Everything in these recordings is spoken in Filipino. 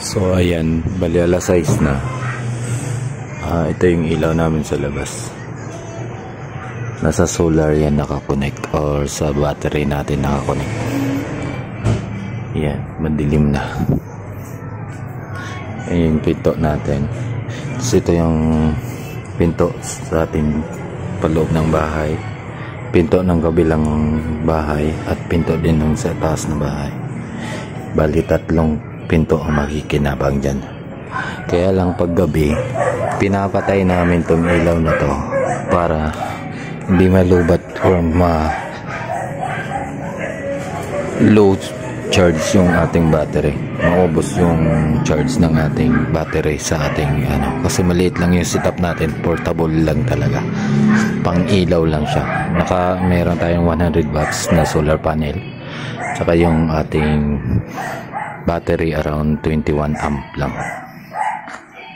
So ayan, bali alas 6 na. Ito yung ilaw namin sa labas. Nasa solar yan nakakonect or sa battery natin nakakonect. Yan, madilim na. Ayan yung pinto natin. Tapos ito yung pinto sa ating paloob ng bahay, pinto ng kabilang bahay, at pinto din ng sa taas ng bahay. Bali tatlong pinto ang makikinabang dyan. Kaya lang pag gabi, pinapatay namin tong ilaw na to para hindi malubat or low charge yung ating battery, maubos yung charge ng ating battery sa ating kasi maliit lang yung setup natin, portable lang talaga, pang ilaw lang siya. Meron tayong 100 watts na solar panel, tsaka yung ating battery around 21 amp lang.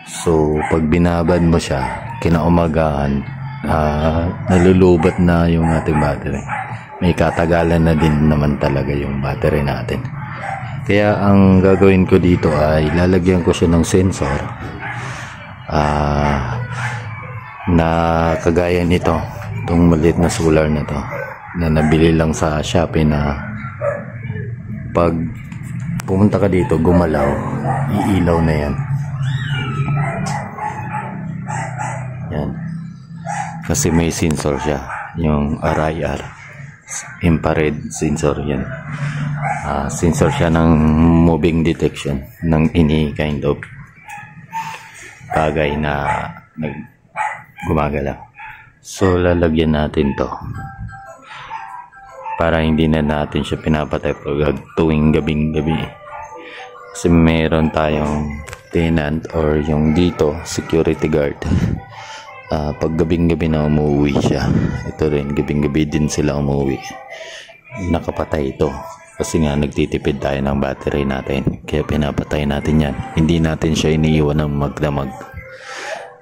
So pag binabad mo siya kinaumagahan, nalulubat na yung ating battery. May katagalan na din naman talaga yung battery natin. Kaya ang gagawin ko dito ay lalagyan ko siya ng sensor na kagaya nito, itong maliit na solar na to na nabili lang sa Shopee, na pag pumunta ka dito gumalaw, iilaw na yan. Yan, kasi may sensor siya, yung RIR, infrared sensor yan. Sensor siya ng moving detection ng any kind of bagay na gumagalaw. So lalagyan natin to para hindi na natin siya pinapatay pag tuwing gabing-gabi, kasi meron tayong tenant or yung dito security guard. Pag gabing-gabi na umuwi siya, ito rin gabing-gabi din sila umuwi, nakapatay ito kasi nga nagtitipid tayo ng battery natin, kaya pinapatay natin yan. Hindi natin siya iniiwan ng magdamag.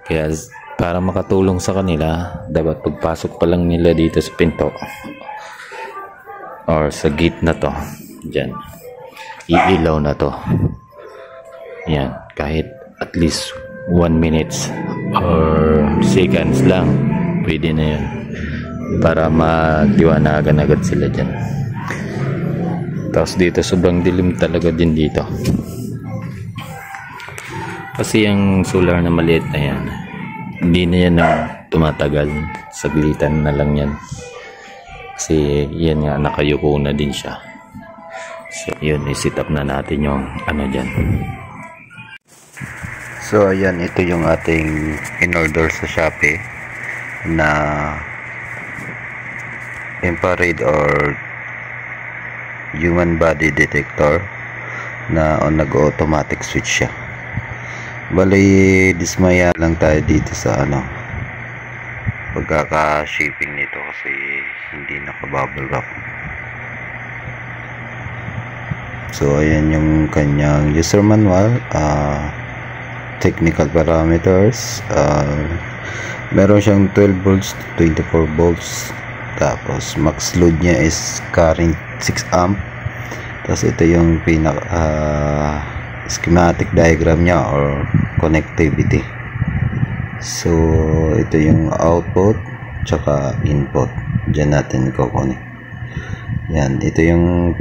Kaya para makatulong sa kanila, dapat pagpasok pa lang nila dito sa pinto or sa gate na to, dyan iilaw na to. Yan, kahit at least 1 minutes or seconds lang, pwede na yun para maliwanagan agad sila dyan. Tapos dito sobrang dilim talaga din dito, kasi yung solar na maliit na yan, hindi na yan tumatagal, saglitan na lang yan, kasi yan nga nakayuko na din siya. So yun, i-set up na natin yung dyan. So ayan, ito yung ating in-order sa Shopee na infrared or human body detector na nag-automatic switch siya. Bali dismaya lang tayo dito sa pagkaka-shipping nito kasi hindi naka-bubble wrap. So ayan yung kanyang user manual, technical parameters, meron siyang 12 volts to 24 volts, tapos max load niya is current 6 amp. Tapos ito yung schematic diagram niya or connectivity. So ito yung output tsaka input, dyan natin i-connect. Yan, ito yung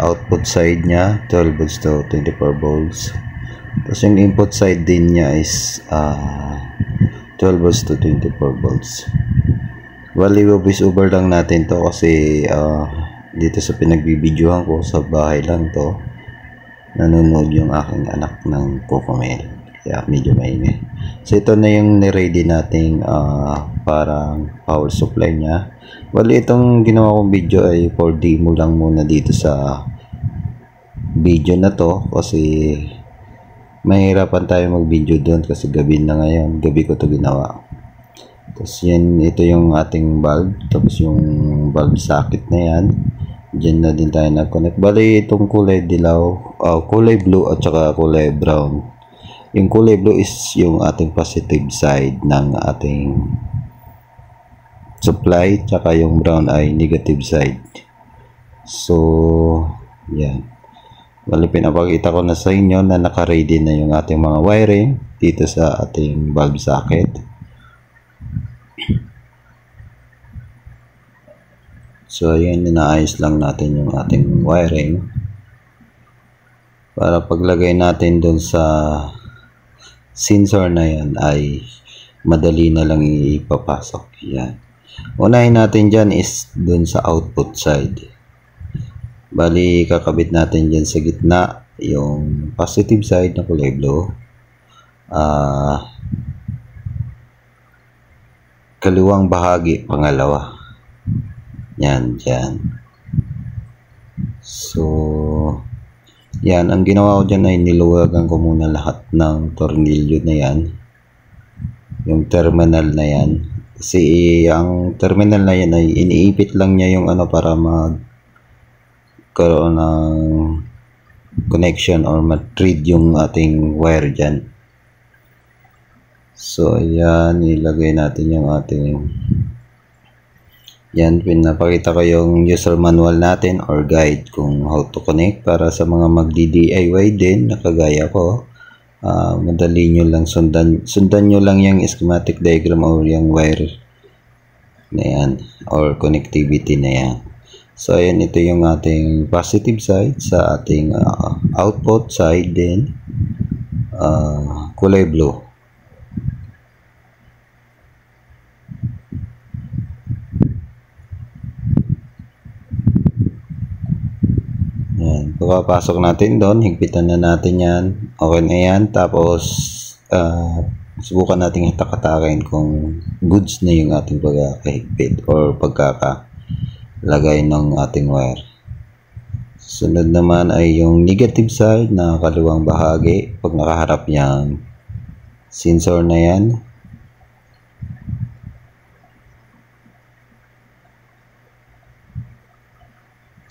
output side niya, 12 volts to 24 volts. Tapos yung input side din niya is 12 volts to 24 volts. Bali voice over lang natin to kasi dito sa pinagbibidyohan ko sa bahay lang to, nanonood yung aking anak ng Cocomail, kaya medyo maingay. So ito na yung ni-ready nating parang power supply niya. Bali itong ginawa kong video ay for demo lang muna dito sa video na to, kasi mahirapan tayo mag video doon kasi gabi na ngayon, gabi ko to ginawa. Tapos yan, ito yung ating bulb, tapos yung bulb socket na yan, dyan na din tayo nag-connect. Bali itong kulay dilaw, kulay blue at saka kulay brown. Yung kulay blue is yung ating positive side ng ating supply, tsaka yung brown ay negative side. So yan, Bali, pinapakita ko na sa inyo na naka-ready na yung ating mga wiring dito sa ating bulb socket. So, ayan, inaayos lang natin yung ating wiring para paglagay natin doon sa sensor na yan ay madali na lang ipapasok. Yan. Unahin natin dyan is doon sa output side. Bali, kakabit natin dyan sa gitna yung positive side na kulay blue. Kaliwang bahagi, pangalawa. Yan, dyan. So, yan. Ang ginawa ko dyan ay niluwagan ko muna lahat ng tornilyo na yan. Yung terminal na yan. Kasi ang terminal na yan ay iniipit lang niya yung ano para magkaroon ng connection or matread yung ating wire dyan. So, ayan, ilagay natin yung ating yan, pinapakita ko yung user manual natin or guide kung how to connect para sa mga magdi-DIY din na kagaya ko. Madali nyo lang sundan nyo lang yung schematic diagram or yung wire na yan or connectivity na yan. So, ayan, ito yung ating positive side sa ating output side din. Kulay blue. Yan. Pagpapasok natin doon, higpitan na natin yan. Okay na yan. Tapos, subukan natin hitak-hatakin kung goods na yung ating pagkakahigpit or pagkakalagay ng ating wire. Sunod naman ay yung negative side na kaliwang bahagi pag nakaharap yung sensor na yan.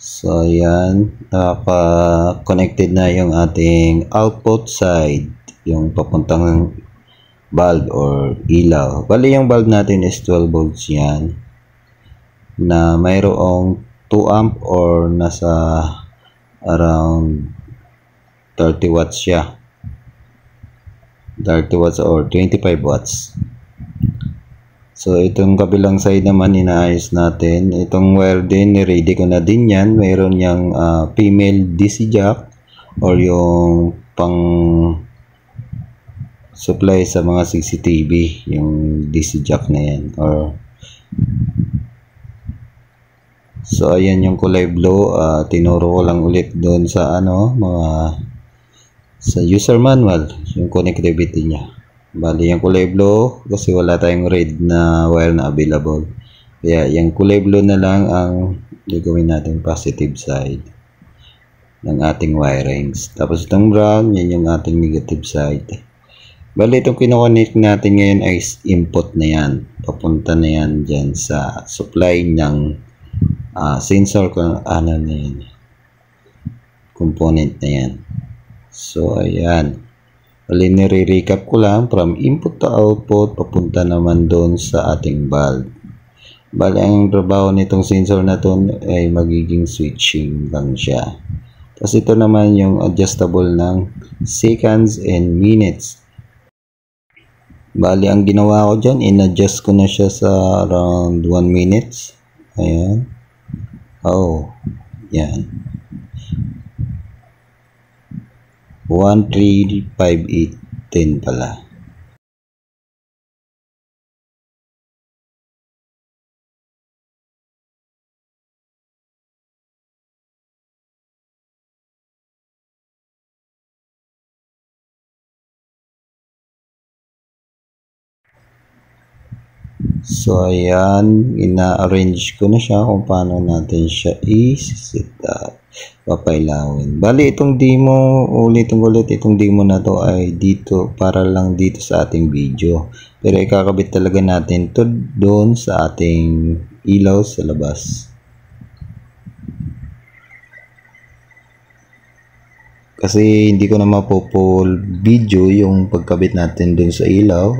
So, yan. Naka-connected na yung ating output side. Yung papuntang bulb or ilaw. Bali, yung bulb natin is 12 volts yan. Na mayroong 2 amp or nasa around 30 watts siya. 30 watts or 25 watts. So, itong kabilang side naman inaayos natin. Itong wire din, ready ko na din yan. Mayroon yung female DC jack or yung pang supply sa mga CCTV. Yung DC jack na yan. So, ayan yung kulay blue. Tinuro ko lang ulit doon sa sa user manual. Yung connectivity niya. Bali, yung kulay blue kasi wala tayong red na wire na available. Kaya, yung kulay blue na lang ang gagawin natin positive side ng ating wirings. Tapos, itong brown, yan yung ating negative side. Bali, itong kinoconnect natin ngayon ay input na yan. Papunta na yan dyan sa supply ng sensor na yan. Component na yan. So, ayan. Bali, nire-recap ko lang from input to output, papunta naman doon sa ating bulb. Bali, ang trabaho nitong sensor na to ay magiging switching lang siya. Tapos ito naman yung adjustable ng seconds and minutes. Bali, ang ginawa ko dyan, in-adjust ko na siya sa around 1 minutes. Ayan. Oh, yan. 1, 3, 5, 8, 10 pala. So, ayan, ina-arrange ko na siya kung paano natin siya i-set up, papailawin. Bali, itong demo, ulit itong demo na to ay dito, para lang dito sa ating video. Pero ikakabit talaga natin to doon sa ating ilaw sa labas. Kasi hindi ko na mapo-full video yung pagkabit natin doon sa ilaw.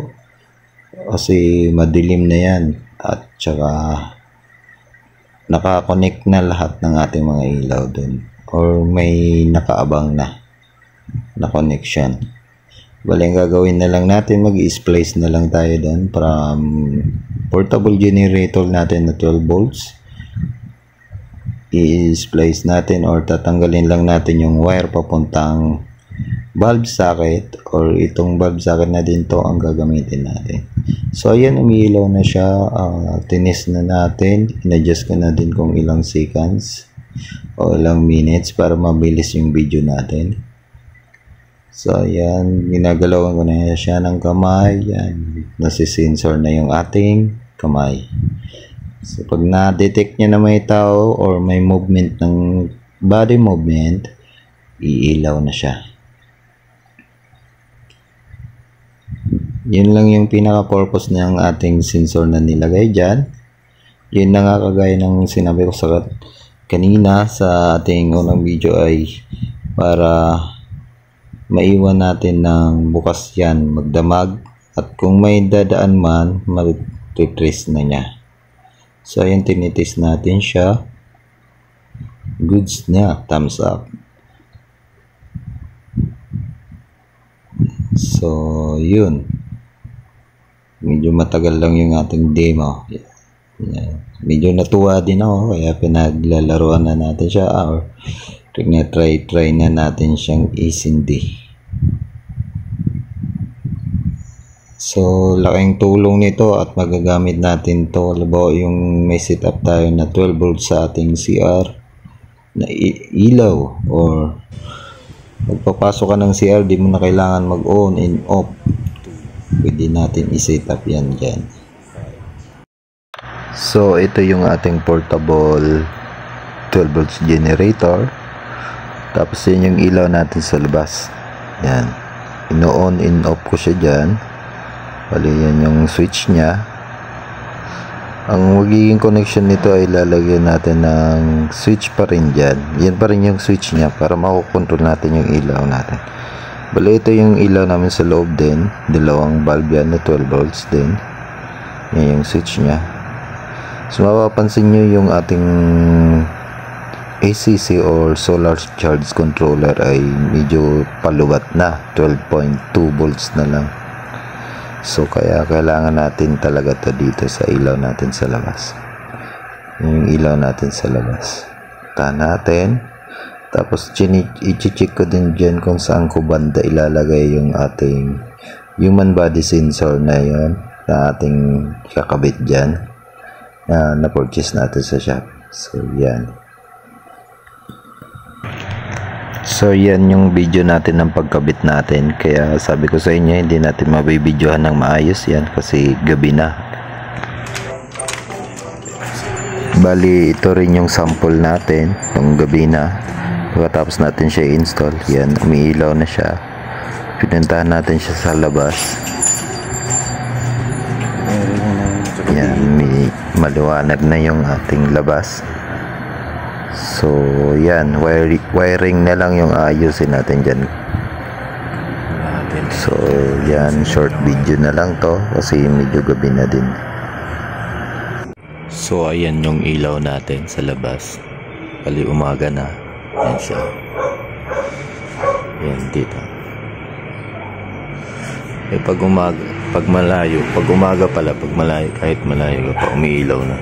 Kasi madilim na yan at saka naka-connect na lahat ng ating mga ilaw dun or may nakaabang na connection. Bali, ang gagawin na lang natin, mag-i-splice na lang tayo doon from portable generator natin na 12 volts. I-splice natin or tatanggalin lang natin yung wire papuntang bulb socket, or itong bulb socket na din to ang gagamitin natin. So ayan, umiilaw na siya. Tinis na natin, in-adjust ko na din kung ilang seconds o ilang minutes para mabilis yung video natin. So ayan, ginagalawan ko na siya ng kamay. Yan, nasisensor na yung ating kamay. So pag na-detect niya na may tao or may movement ng body movement, iilaw na siya. Yun lang yung pinaka-purpose ng ating sensor na nilagay dyan. Yun na nga, kagaya ng sinabi ko sa kanina sa ating unang video, ay para maiwan natin ng bukas yan, magdamag, at kung may dadaan man, mag-retrace na niya. So ayan, tinitis natin siya. Goods na, thumbs up. So yun, medyo matagal lang yung ating demo. Medyo natuwa din ako, kaya pinaglalaruan na natin siya, or try na natin siyang isindi. So laking tulong nito at magagamit natin to. Halimbawa, yung may setup tayo na 12 volts sa ating CR na ilaw, or magpapasok ka ng CR, di mo na kailangan mag-on and off. Pwede natin i-set up yan dyan. So ito yung ating portable 12 volts generator. Tapos yun yung ilaw natin sa labas. Yan, ino-on and off ko siya dyan. Bali, yan yung switch niya. Ang magiging connection nito ay lalagyan natin ng switch pa rin dyan. Yan pa rin yung switch niya para makukontrol natin yung ilaw natin. Bali, ito yung ilaw namin sa loob din. Dalawang bulb yan na 12 volts din. Yan yung switch niya. So mapapansin nyo yung ating ACC or solar charge controller ay medyo paluwat na, 12.2 volts na lang. So kaya kailangan natin talaga to dito sa ilaw natin sa labas. Yung ilaw natin sa labas, tahan natin. Tapos i-check ko din dyan kung saan ko banda ilalagay yung ating human body sensor na yun, na ating kakabit dyan, na purchase natin sa shop. So yan. So yan yung video natin ng pagkabit natin. Kaya sabi ko sa inyo, hindi natin mabibidyohan ng maayos yan kasi gabi na. Bali, ito rin yung sample natin yung gabi na. Pagkatapos natin siya i-install, yan, umiilaw na siya. Pinuntahan natin siya sa labas. Yan, may maliwanag na yung ating labas. So yan, wiring na lang yung ayusin natin dyan. So yan, short video na lang to kasi medyo gabi na din. So ayan yung ilaw natin sa labas. Bali, umaga na. Yan siya. Yan dito. Eh pag umaga pala, pag malayo, kahit malayo ka pa, umiilaw na.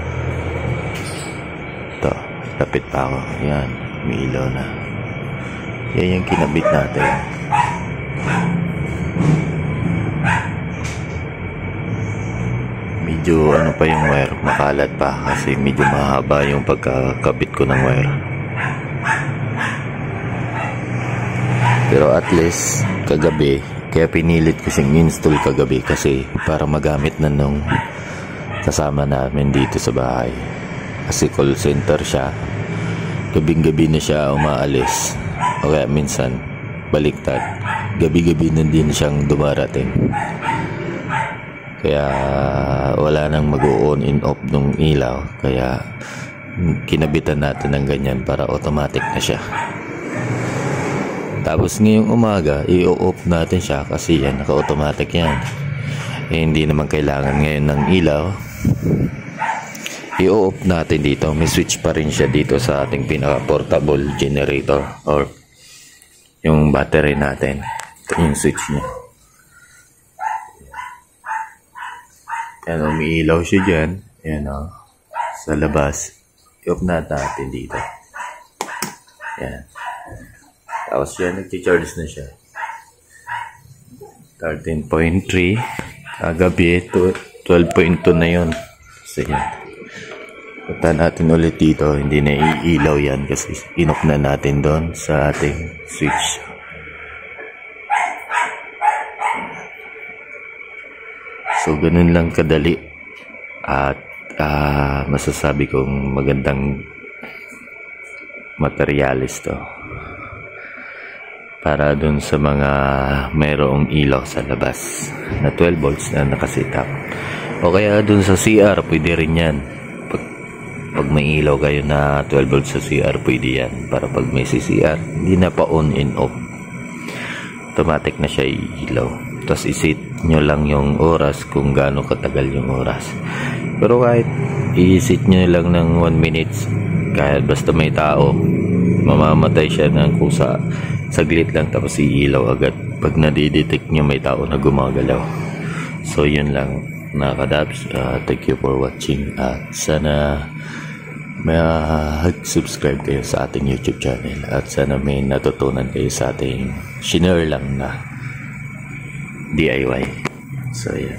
Ito, lapit pa ako. Yan, umiilaw na. Yan yung kinabit natin. Medyo ano pa yung wire, makalat pa kasi medyo mahaba yung pagkakabit ko ng wire. Pero at least kagabi, kaya pinilit ko siyang install kagabi kasi para magamit na nung kasama namin dito sa bahay. Kasi call center siya, gabing-gabi na siya umaalis, o kaya minsan baliktad, gabi-gabi na din siyang dumarating. Kaya wala nang mag-on and off ng ilaw, kaya kinabitan natin ng ganyan para automatic na siya. Tapos ngayong umaga, i-off natin siya kasi yan, naka-automatic yan. Eh, hindi naman kailangan ngayon ng ilaw. i-off natin dito. May switch pa rin siya dito sa ating pinaka-portable generator or yung battery natin. Ito yung switch niya. Yan, umiilaw siya dyan. Yan o. Sa labas. I-off natin dito. Yan. Tapos yan, nag-charge na siya. 13.3. Kagabi, 12.2 na yun. So yan. Punta natin ulit dito. Hindi na iilaw yan kasi in-off na natin doon sa ating switch. So, ganun lang kadali. At masasabi kong magandang materialis to. Para dun sa mga mayroong ilaw sa labas. Na 12 volts na nakasit up. O kaya dun sa CR, pwede rin yan. Pag may ilaw kayo na 12 volts sa CR, pwede yan. Para pag may CCR, hindi na pa on and off. Automatic na siya ilaw. Tapos isit nyo lang yung oras kung gaano katagal yung oras. Pero kahit i-set nyo lang ng 1 minutes, kahit basta may tao, mamamatay siya ng kusa. Saglit lang tapos iilaw agad pag nadidetect nyo may tao na gumagalaw. So yun lang mga kadabs. Thank you for watching at sana mag-subscribe kayo sa ating YouTube channel at sana may natutunan kayo sa ating shinare lang na DIY. So yeah.